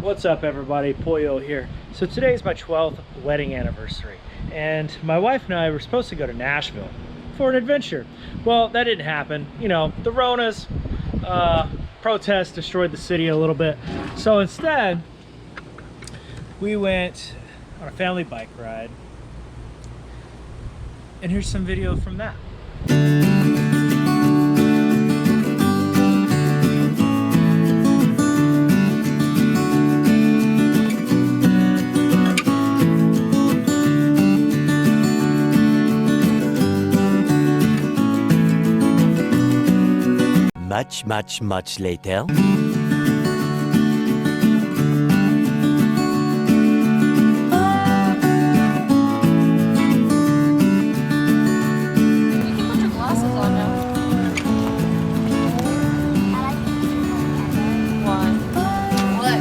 What's up everybody, Pollo here. So today is my 12th wedding anniversary and my wife and I were supposed to go to Nashville for an adventure. Well, that didn't happen. You know, the Ronas, protests destroyed the city a little bit. So instead, we went on a family bike ride. And here's some video from that. Much later.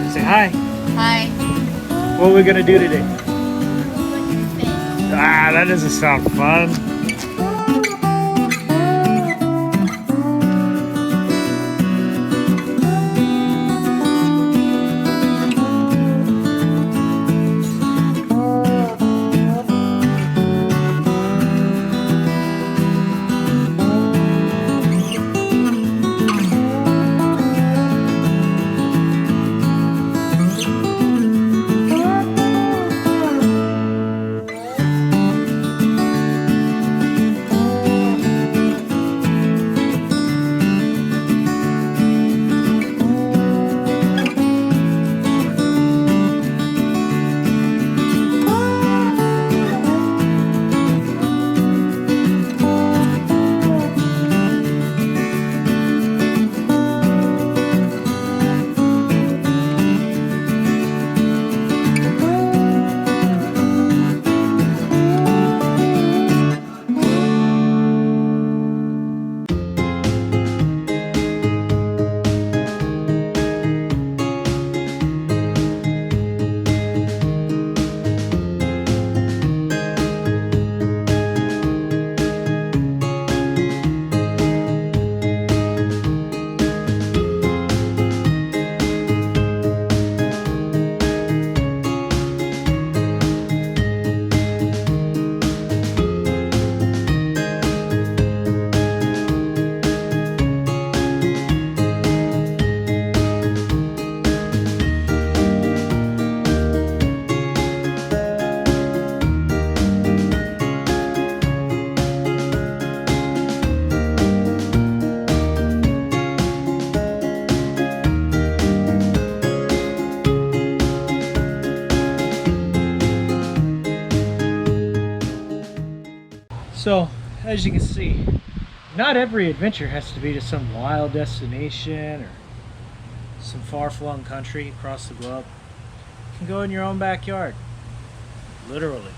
Say hi. Hi. What are we gonna do today? Ah, that doesn't sound fun. So, as you can see, not every adventure has to be to some wild destination or some far-flung country across the globe. You can go in your own backyard, literally.